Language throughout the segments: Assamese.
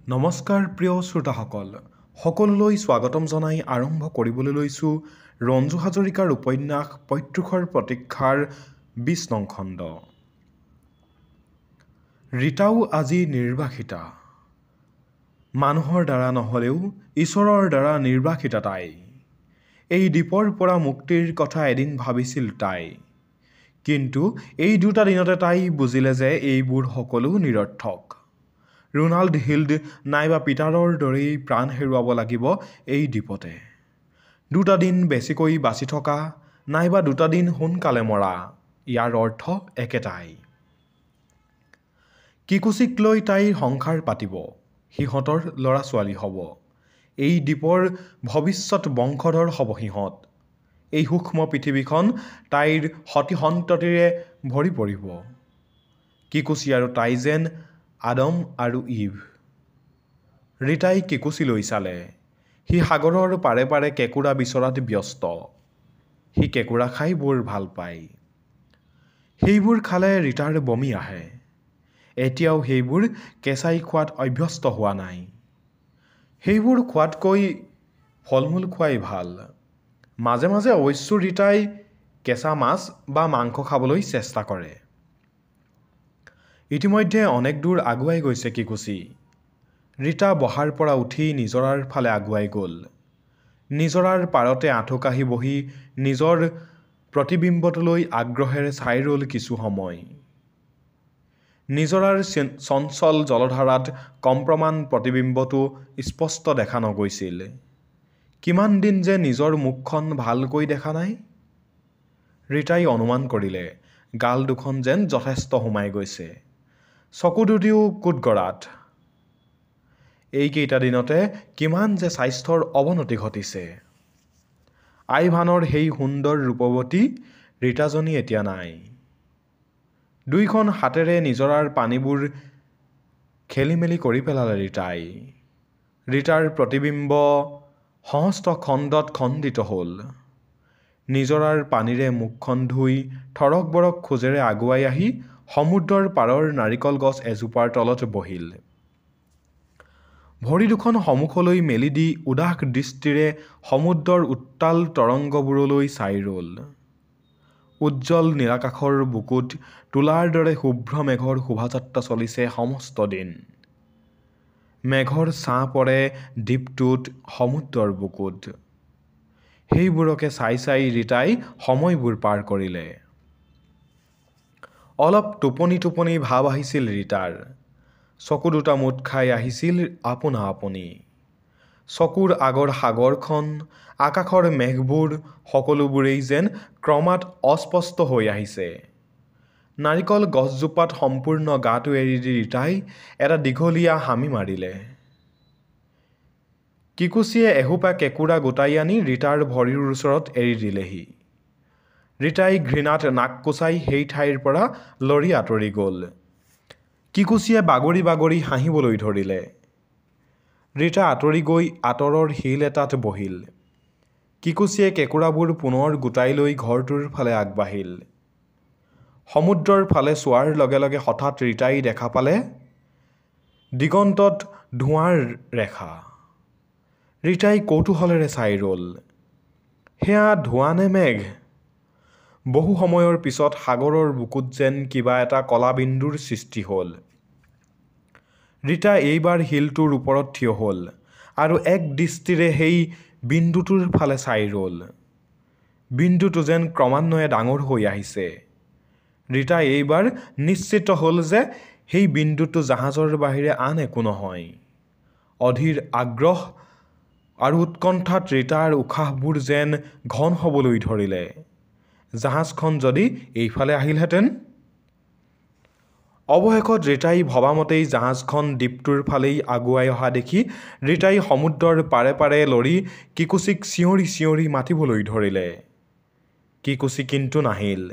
নমস্কাৰ প্ৰিয় শ্ৰোতাসকল, সকলোলৈ স্বাগতম জনাই আৰম্ভ কৰিবলৈ লৈছোঁ ৰঞ্জু হাজৰিকাৰ উপন্যাস পৈতৃকৰ প্ৰতীক্ষাৰ ২০ নং খণ্ড। ৰীতাও আজি নিৰ্বাসিতা। মানুহৰ দ্বাৰা নহলেও ঈশ্বৰৰ দ্বাৰা নিৰ্বাসিতা তাই। এই দ্বীপৰ পৰা মুক্তিৰ কথা এদিন ভাবিছিল তাই, কিন্তু এই দুটা দিনতে তাই বুজিলে যে এইবোৰ সকলো নিৰৰ্থক। ৰোনাল্ড হিল্ড নাইবা পিটাৰৰ দৰেই প্ৰাণ হেৰুৱাব লাগিব এই দ্বীপতে। দুটা দিন বেছিকৈ বাচি থকা নাইবা দুটা দিন সোনকালে মৰা, ইয়াৰ অৰ্থ একেটাই। কিকুচিক লৈ তাইৰ সংসাৰ পাতিব, সিহঁতৰ ল'ৰা ছোৱালী হ'ব। এই দ্বীপৰ ভৱিষ্যত বংশধৰ হ'ব সিহঁত। এই সূক্ষ্ম পৃথিৱীখন তাইৰ সতি সন্ততিৰে ভৰি পৰিব। কিকুচি আৰু তাই যেন আদম আৰু ইভ। ৰীতাই কিকুচিলৈ চালে। সি সাগৰৰ পাৰে পাৰে কেঁকুৰা বিচৰাত ব্যস্ত। সি কেঁকুৰা খাই বৰ ভাল পায়। সেইবোৰ খালে ৰীতাৰ বমি আহে। এতিয়াও সেইবোৰ কেঁচাই খোৱাত অভ্যস্ত হোৱা নাই। সেইবোৰ খোৱাতকৈ ফল মূল খোৱাই ভাল। মাজে মাজে অৱশ্য ৰীতাই কেঁচা মাছ বা মাংস খাবলৈ চেষ্টা কৰে। ইতিমধ্যে অনেক দূৰ আগুৱাই গৈছে কিকুচি। ৰীতা বহাৰ পৰা উঠি নিজৰাৰ ফালে আগুৱাই গ'ল। নিজৰাৰ পাৰতে আঁঠু কাঢ়ি বহি নিজৰ প্ৰতিবিম্বটোলৈ আগ্ৰহেৰে চাই ৰ'ল কিছু সময়। নিজৰাৰ চঞ্চল জলধাৰাত কম্পমান প্ৰতিবিম্বটো স্পষ্ট দেখা নগৈছিল। কিমান দিন যে নিজৰ মুখখন ভালকৈ দেখা নাই। ৰীতাই অনুমান কৰিলে গাল দুখন যেন যথেষ্ট সোমাই গৈছে। চকু দুটিও কোটগৰাত। এইকেইটা দিনতে কিমান যে স্বাস্থ্যৰ অৱনতি ঘটিছে। আইভানৰ সেই সুন্দৰ ৰূপৱতী ৰীতাজনী এতিয়া নাই। দুইখন হাতেৰে নিজৰাৰ পানীবোৰ খেলিমেলি কৰি পেলালে ৰীতাই। ৰীতাৰ প্ৰতিবিম্ব সহস্ৰ খণ্ডত খণ্ডিত হ'ল। নিজৰাৰ পানীৰে মুখখন ধুই থৰক বৰক খোজেৰে আগুৱাই আহি সমুদ্ৰৰ পাৰৰ নাৰিকল গছ এজোপাৰ তলত বহিল। ভৰি দুখন সন্মুখলৈ মেলি দি উদাস দৃষ্টিৰে সমুদ্ৰৰ উত্তাল তৰংগবোৰলৈ চাই ৰ'ল। উজ্জ্বল নীলাকাশৰ বুকুত তোলাৰ দৰে শুভ্ৰ মেঘৰ শোভাযাত্ৰা চলিছে সমস্ত দিন। মেঘৰ ছাঁ পৰে দ্বীপটোত, সমুদ্ৰৰ বুকুত। সেইবোৰকে চাই চাই ৰীতাই সময়বোৰ পাৰ কৰিলে। অলপ টোপনি টোপনি ভাৱ আহিছিল ৰীতাৰ। চকু দুটা মুঠ খাই আহিছিল আপোনা আপুনি। চকুৰ আগৰ সাগৰখন, আকাশৰ মেঘবোৰ সকলোবোৰেই যেন ক্ৰমাৎ অস্পষ্ট হৈ আহিছে। নাৰিকল গছজোপাত সম্পূৰ্ণ গাটো এৰি দি ৰীতাই এটা দীঘলীয়া হামি মাৰিলে। কিকুচিয়ে এসোপা কেঁকুৰা গোটাই আনি ৰীতাৰ ভৰিৰ ওচৰত এৰি দিলেহি। ৰীতাই ঘৃণাত নাক কোচাই সেই ঠাইৰ পৰা লৰি আঁতৰি গ'ল। কিকুচিয়ে বাগৰি বাগৰি হাঁহিবলৈ ধৰিলে। ৰীতা আঁতৰি গৈ আঁতৰৰ শিল এটাত বহিল। কিকুচিয়ে কেঁকুৰাবোৰ পুনৰ গোটাই লৈ ঘৰটোৰ ফালে আগবাঢ়িল। সমুদ্ৰৰ ফালে চোৱাৰ লগে লগে হঠাৎ ৰীতাই দেখা পালে দিগন্তত ধোঁৱাৰ ৰেখা। ৰীতাই কৌতূহলেৰে চাই ৰ'ল। সেয়া ধোঁৱা নে মেঘ? বহু সময়ৰ পিছত সাগৰৰ বুকুত যেন কিবা এটা কলা বিন্দুৰ সৃষ্টি হ'ল। ৰীতা এইবাৰ শিলটোৰ ওপৰত থিয় হ'ল আৰু এক দৃষ্টিৰে সেই বিন্দুটোৰ ফালে চাই ৰ'ল। বিন্দুটো যেন ক্ৰমান্বয়ে ডাঙৰ হৈ আহিছে। ৰীতা এইবাৰ নিশ্চিত হ'ল যে সেই বিন্দুটো জাহাজৰ বাহিৰে আন একো নহয়। অধীৰ আগ্ৰহ আৰু উৎকণ্ঠাত ৰীতাৰ উশাহবোৰ যেন ঘন হ'বলৈ ধৰিলে। জাহাজখন যদি এইফালে আহিলহেঁতেন? অৱশেষত ৰীতাই ভবামতেই জাহাজখন দ্বীপটোৰ ফালেই আগুৱাই অহা দেখি ৰীতাই সমুদ্ৰৰ পাৰে পাৰে লৰি কিকুচিক চিঞৰি চিঞৰি মাতিবলৈ ধৰিলে। কিকুচি কিন্তু নাহিল।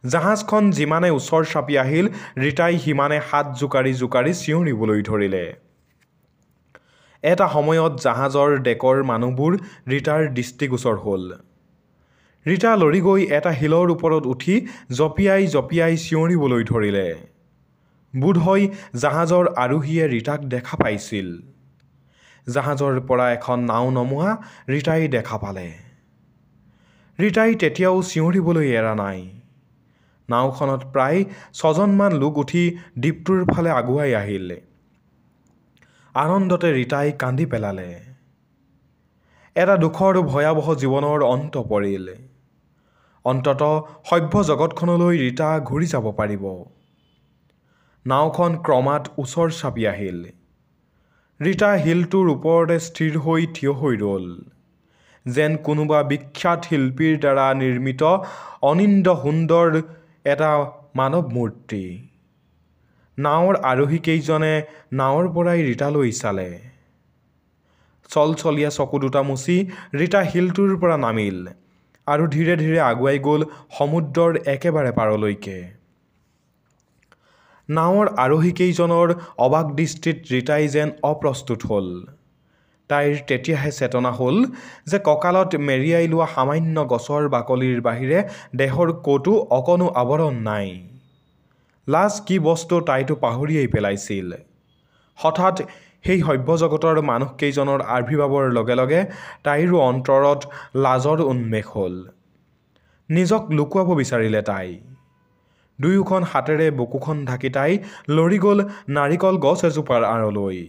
জাহাজখন যিমানে ওচৰ চাপি আহিল ৰীতাই সিমানে হাত জোকাৰি জোকাৰি চিঞৰিবলৈ ধৰিলে। এটা সময়ত জাহাজৰ ডেকৰ মানুহবোৰ ৰীতাৰ দৃষ্টিগোচৰ হ'ল। ৰীতা লৰি গৈ এটা শিলৰ ওপৰত উঠি জঁপিয়াই জঁপিয়াই চিঞৰিবলৈ ধৰিলে। বোধহয় জাহাজৰ আৰোহীয়ে ৰীতাক দেখা পাইছিল। জাহাজৰ পৰা এখন নাও নমোৱা ৰীতাই দেখা পালে। ৰীতাই তেতিয়াও চিঞৰিবলৈ এৰা নাই। নাওখনত প্ৰায় 6জনমান লোক উঠি দ্বীপটোৰ ফালে আগুৱাই আহিল। আনন্দতে ৰীতাই কান্দি পেলালে। এটা দুখৰ ভয়াৱহ জীৱনৰ অন্ত পৰিল। অন্ততঃ সভ্য জগতখনলৈ ৰীতা ঘূৰি যাব পাৰিব। নাওখন ক্ৰমাৎ ওচৰ চাপি আহিল। ৰীতা শিলটোৰ ওপৰতে স্থিৰ হৈ থিয় হৈ ৰ'ল, যেন কোনোবা বিখ্যাত শিল্পীৰ দ্বাৰা নিৰ্মিত অনিন্দ সুন্দৰ এটা মানৱ মূৰ্তি। নাৱৰ আৰোহীকেইজনে নাৱৰ পৰাই ৰীতালৈ চালে। চলচলীয়া চকু দুটা মুচি ৰীতা শিলটোৰ পৰা নামিল আৰু ধীৰে ধীৰে আগুৱাই গ'ল সমুদ্ৰৰ একেবাৰে পাৰলৈকে। নাৱৰ আৰোহীকেইজনৰ অবাক দৃষ্টিত ৰীতাই যেন অপ্ৰস্তুত হ'ল। তাইৰ তেতিয়াহে চেতনা হ'ল যে কঁকালত মেৰিয়াই লোৱা সামান্য গছৰ বাকলিৰ বাহিৰে দেহৰ ক'তো অকণো আৱৰণ নাই। লাজ কি বস্তু তাইতো পাহৰিয়েই পেলাইছিল। হঠাৎ সেই সভ্যজগতৰ মানুহকেইজনৰ আবিৰ্ভাৱৰ লগে লগে তাইৰো অন্তৰত লাজৰ উন্মেষ হ'ল। নিজক লুকুৱাব বিচাৰিলে তাই। দুয়োখন হাতেৰে বুকুখন ঢাকি তাই লৰি গ'ল নাৰিকল গছ এজোপাৰ আঁৰলৈ।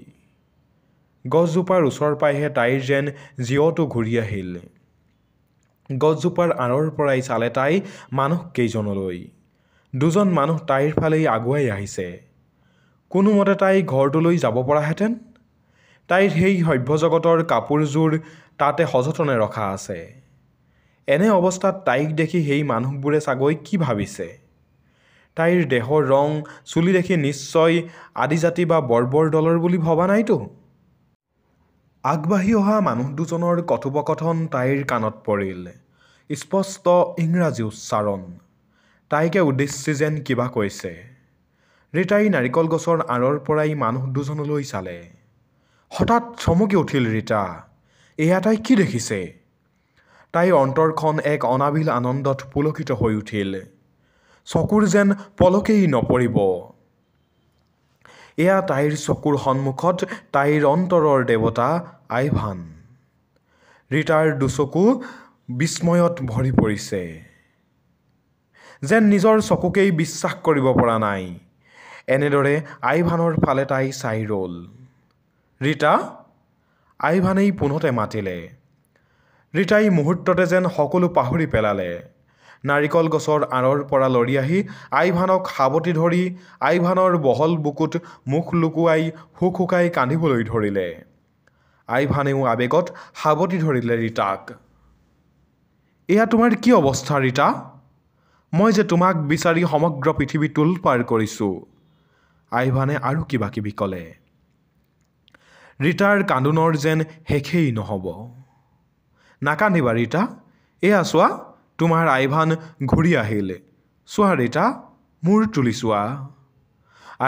গছজোপাৰ ওচৰ পাইহে তাইৰ যেন জীৱটো ঘূৰি আহিল। গছজোপাৰ আঁৰৰ পৰাই চালে তাই মানুহকেইজনলৈ। দুজন মানুহ তাইৰ ফালেই আগুৱাই আহিছে। কোনোমতে তাই ঘৰটোলৈ যাব পৰাহেঁতেন। তাইৰ সেই সভ্যজগতৰ কাপোৰযোৰ তাতে সযতনে ৰখা আছে। এনে অৱস্থাত তাইক দেখি সেই মানুহবোৰে চাগৈ কি ভাবিছে। তাইৰ দেহৰ ৰং চুলি দেখি নিশ্চয় আদিজাতি বা বৰ্বৰ দলৰ বুলি ভবা নাইতো। আগবাঢ়ি অহা মানুহ দুজনৰ কথোপকথন তাইৰ কাণত পৰিল। স্পষ্ট ইংৰাজী উচ্চাৰণ। তাইকে উদ্দেশ্যি যেন কিবা কৈছে। ৰীতাই নাৰিকল গছৰ আঁৰৰ পৰাই মানুহ দুজনলৈ চালে। হঠাৎ চমকি উঠিল ৰীতা। এয়া তাই কি দেখিছে? তাইৰ অন্তৰখন এক অনাবিল আনন্দত পুলকিত হৈ উঠিল। চকুৰ যেন পলকেই নপৰিব। এয়া তাইৰ চকুৰ সন্মুখত তাইৰ অন্তৰৰ দেৱতা আইভান। ৰীতাৰ দুচকু বিস্ময়ত ভৰি পৰিছে। যেন নিজৰ চকুকেই বিশ্বাস কৰিব পৰা নাই। এনেদৰে আইভানৰ ফালে তাই চাই ৰ'ল। ৰীতা? আইভানেই পোনতে মাতিলে। ৰীতাই মুহূৰ্ততে যেন সকলো পাহৰি পেলালে। নাৰিকল গছৰ আঁৰৰ পৰা লৰি আহি আইভানক সাৱটি ধৰি আইভানৰ বহল বুকুত মুখ লুকুৱাই হুকহুকাই কান্দিবলৈ ধৰিলে। আইভানেও আৱেগত সাৱটি ধৰিলে ৰীতাক। এয়া তোমাৰ কি অৱস্থা ৰীতা? মই যে তোমাক বিচাৰি সমগ্ৰ পৃথিৱী তোলপাৰ কৰিছোঁ। আইভানে আৰু কিবা কিবি ক'লে। ৰীতাৰ কান্দোনৰ যেন শেষেই নহ'ব। নাকান্দিবা ৰীতা। এয়া চোৱা তোমাৰ আইভান ঘূৰি আহিল। চোৱা ৰীতা, মূৰ তুলি চোৱা।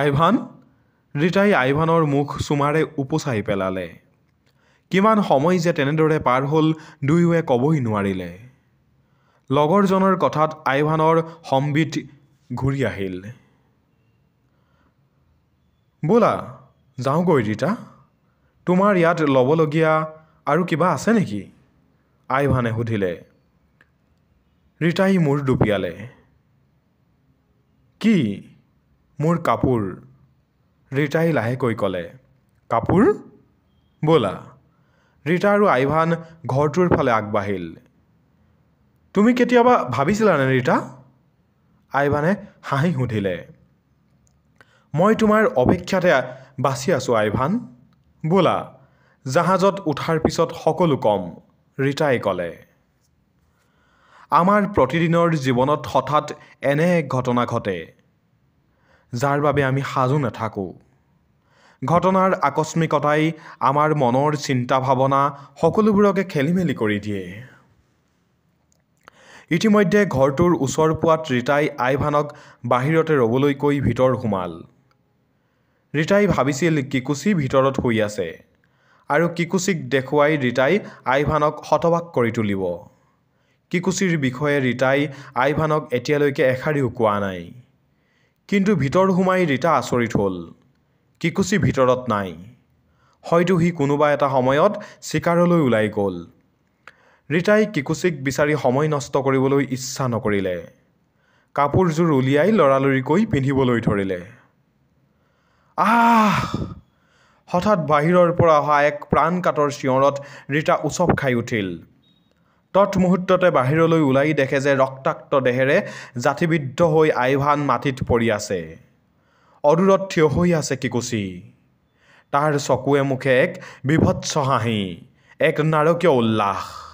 আইভান? ৰীতাই আইভানৰ মুখ চুমাৰে উপচাই পেলালে। কিমান সময় যে তেনেদৰে পাৰ হ'ল দুয়োৱে ক'বই নোৱাৰিলে। লগৰজনৰ কথাত আইভানৰ সম্বিত ঘূৰি আহিল। ব'লা যাওঁগৈ ৰীতা। তোমাৰ ইয়াত ল'বলগীয়া আৰু কিবা আছে নেকি? আইভানে সুধিলে। ৰীতাই মূৰ দুপিয়ালে। কি? মোৰ কাপোৰ। ৰীতাই লাহেকৈ ক'লে। কাপোৰ? ব'লা। ৰীতা আৰু আইভান ঘৰটোৰ ফালে আগবাঢ়িল। তুমি কেতিয়াবা ভাবিছিলানে ৰীতা? আইভানে হাঁহি সুধিলে। মই তোমাৰ অপেক্ষাতে বাচি আছোঁ আইভান। ব'লা জাহাজত উঠাৰ পিছত সকলো কম, ৰীতাই ক'লে। আমাৰ প্ৰতিদিনৰ জীৱনত হঠাৎ এনে এক ঘটনা ঘটে, যাৰ বাবে আমি সাজু নাথাকোঁ। ঘটনাৰ আকস্মিকতাই আমাৰ মনৰ চিন্তা ভাৱনা সকলোবোৰকে খেলিমেলি কৰি দিয়ে। ইতিমধ্যে ঘৰটোৰ ওচৰ পোৱাত ৰীতাই আইভানক বাহিৰতে ৰ'বলৈ কৈ ভিতৰ সোমাল। ৰীতাই ভাবিছিল কিকুচি ভিতৰত শুই আছে আৰু কিকুচিক দেখুৱাই ৰীতাই আইভানক হতবাক কৰি তুলিব। কিকুচিৰ বিষয়ে ৰীতাই আইভানক এতিয়ালৈকে এষাৰিও কোৱা নাই। কিন্তু ভিতৰ সোমাই ৰীতা আচৰিত হ'ল। কিকুচি ভিতৰত নাই। হয়তো সি কোনোবা এটা সময়ত চিকাৰলৈ ওলাই গ'ল। ৰীতাই কিকুচিক বিচাৰি সময় নষ্ট কৰিবলৈ ইচ্ছা নকৰিলে। কাপোৰযোৰ উলিয়াই লৰালৰিকৈ পিন্ধিবলৈ ধৰিলে। আহ! হঠাৎ বাহিৰৰ পৰা অহা এক প্ৰাণকাতৰ চিঞৰত ৰীতা উচপ খাই উঠিল। তৎমুহূৰ্ততে বাহিৰলৈ ওলাই দেখে যে ৰক্তাক্ত দেহেৰে জাতিবিদ্ধ হৈ আইভান মাটিত পৰি আছে। অদূৰত থিয় হৈ আছে কিকুচি। তাৰ চকুৱে মুখে এক বিভৎস হাঁহি, এক নাৰকীয় উল্লাস।